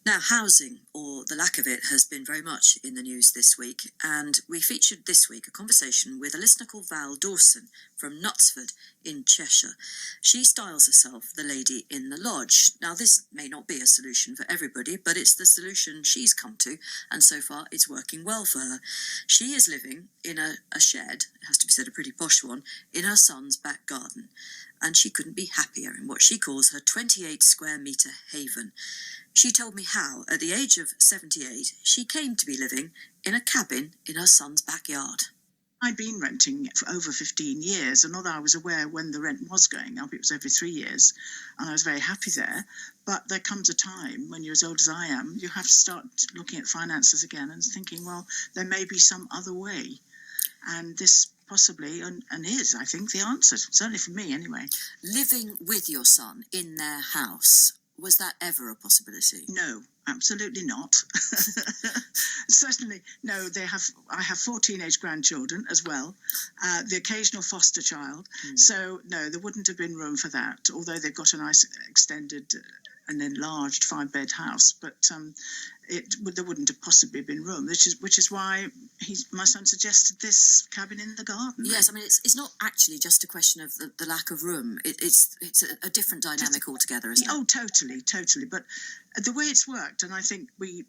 Now, housing, or the lack of it, has been very much in the news this week, and we featured this week a conversation with a listener called Val Dawson from Knutsford in Cheshire. She styles herself the lady in the lodge. Now, this may not be a solution for everybody, but it's the solution she's come to, and so far it's working well for her. She is living in a shed, it has to be said a pretty posh one, in her son's back garden, and she couldn't be happier in what she calls her 28 square metre haven. She told me how, at the age of 78, she came to be living in a cabin in her son's backyard. I'd been renting for over 15 years, and although I was aware when the rent was going up, it was every 3 years, and I was very happy there. But there comes a time when you're as old as I am, you have to start looking at finances again and thinking, well, there may be some other way. And this possibly, and is, I think, the answer, certainly for me anyway. Living with your son in their house, was that ever a possibility? No, absolutely not. Certainly, no. I have 4 teenage grandchildren as well, the occasional foster child. So, no, there wouldn't have been room for that, although they've got a nice extended and enlarged 5-bed house. But there wouldn't have possibly been room, which is why my son suggested this cabin in the garden. Yes, I mean, it's not actually just a question of the lack of room. It's a different dynamic altogether, isn't it? Oh, totally. But the way it's worked, and I think we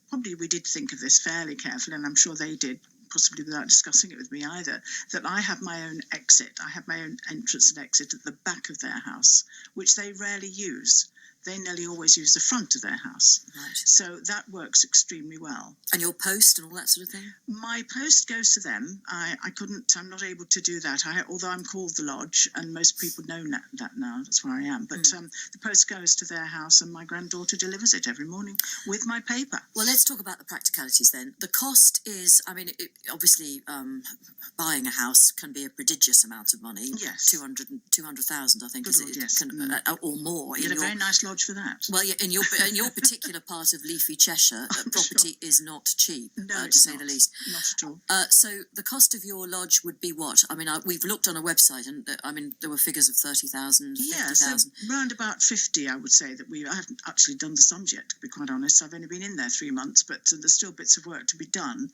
did think of this fairly carefully, and I'm sure they did, possibly without discussing it with me either, that I have my own exit. I have my own entrance and exit at the back of their house, which they rarely use. They nearly always use the front of their house. Right. So that works extremely well. And your post and all that sort of thing? My post goes to them. I'm not able to do that, although I'm called the lodge, and most people know that now. That's where I am. But the post goes to their house, and my granddaughter delivers it every morning with my paper. Well, let's talk about the practicalities then. The cost is, I mean, obviously, buying a house can be a prodigious amount of money. Yes. 200,000, I think, Good Lord, yes. Or more. You get a very nice lodge for that. Well, yeah, in your particular part of leafy Cheshire, property is not cheap, no, to say the least. Not at all. So the cost of your lodge would be what? I mean, we've looked on a website, and there were figures of 30,000, 50,000. Yeah, so round about 50, I would say that I haven't actually done the sums yet, to be quite honest. I've only been in there 3 months, but there's still bits of work to be done.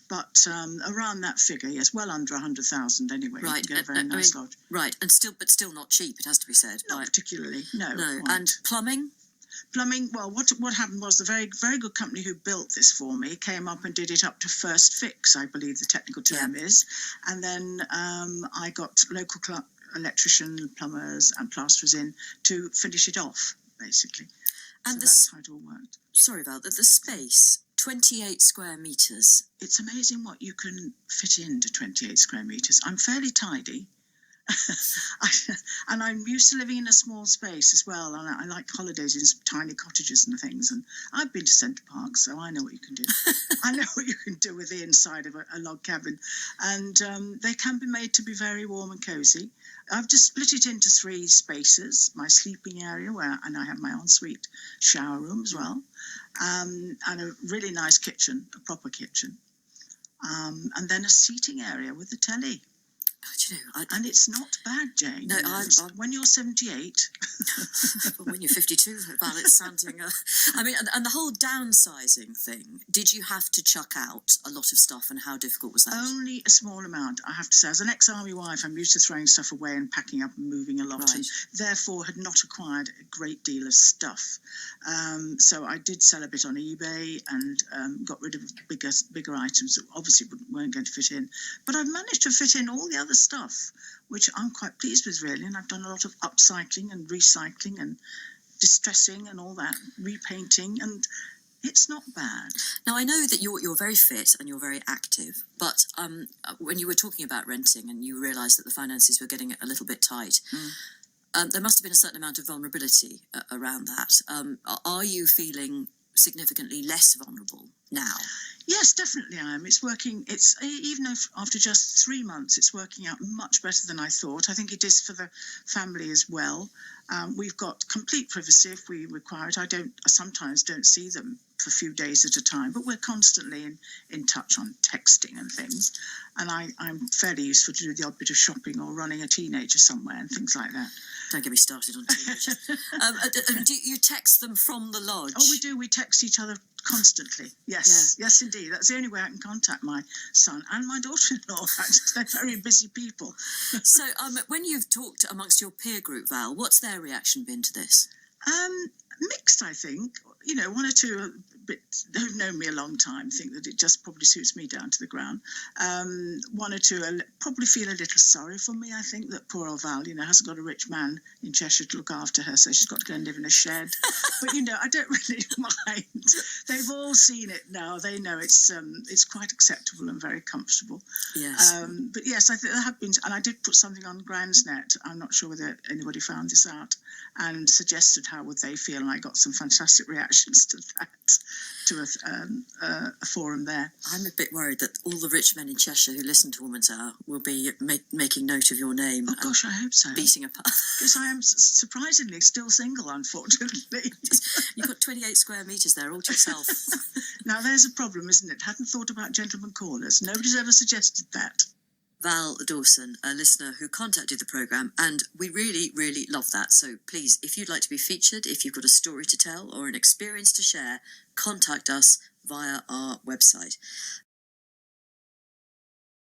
But around that figure, yes, well under 100,000 anyway. Right, you can get a very nice lodge. Right, but still not cheap. It has to be said. Not particularly, no. No, quite. and plumbing. Plumbing, well, what happened was the very, very good company who built this for me came up and did it up to first fix, I believe the technical term is. And then I got local electrician, plumbers and plasterers in to finish it off, basically. And so that's how it all worked. Sorry, Val, the space, 28 square metres. It's amazing what you can fit into 28 square metres. I'm fairly tidy. And I'm used to living in a small space as well, and I like holidays in tiny cottages and things, and I've been to Centre Park, so I know what you can do. I know what you can do with the inside of a log cabin, and they can be made to be very warm and cosy. I've just split it into 3 spaces: my sleeping area, and I have my ensuite shower room as well, and a really nice kitchen, a proper kitchen, and then a seating area with the telly. Do you know, and it's not bad, Jane. No, when you're 78. When you're 52, Val, it's sounding... I mean, and the whole downsizing thing, did you have to chuck out a lot of stuff, and how difficult was that? Only a small amount, I have to say. As an ex-army wife, I'm used to throwing stuff away and packing up and moving a lot, and therefore had not acquired a great deal of stuff. So I did sell a bit on eBay and got rid of bigger items that obviously weren't going to fit in. But I've managed to fit in all the other stuff, which I'm quite pleased with, really. And I've done a lot of upcycling and recycling and distressing and all that, repainting, and it's not bad. Now, I know that you're very fit and you're very active, but when you were talking about renting and you realised that the finances were getting a little bit tight, there must have been a certain amount of vulnerability around that. Are you feeling significantly less vulnerable now? Yes, definitely I am. It's working. It's even if after just 3 months, it's working out much better than I thought. I think it is for the family as well. We've got complete privacy if we require it. I sometimes don't see them for a few days at a time, but we're constantly in touch on texting and things. And I'm fairly useful to do the odd bit of shopping or running a teenager somewhere and things like that. Don't get me started on teenagers. Do you text them from the lodge? Oh, we do. We text each other constantly. Yes, yeah. Yes, indeed. That's the only way I can contact my son and my daughter-in-law. They're very busy people. So, when you've talked amongst your peer group, Val, what's their reaction been to this? Mixed, I think. You know, one or two who've known me a long time think that it just probably suits me down to the ground. One or two probably feel a little sorry for me. I think that poor old Val, hasn't got a rich man in Cheshire to look after her, so she's got to go and live in a shed. But I don't really mind. They've all seen it now. They know it's quite acceptable and very comfortable. Yes. But yes, I think there have been, and I did put something on Gransnet. I'm not sure whether anybody found this out, and suggested how would they feel, and I got some fantastic reactions to that. To a forum there. I'm a bit worried that all the rich men in Cheshire who listen to Woman's Hour will be making note of your name. Oh gosh, I hope so. Beating a path. Because I am surprisingly still single, unfortunately. You've got 28 square metres there, all to yourself. Now there's a problem, isn't it? Hadn't thought about gentlemen callers. Nobody's ever suggested that. Val Dawson, a listener who contacted the programme, and we really, really love that. So please, if you'd like to be featured, if you've got a story to tell or an experience to share, contact us via our website.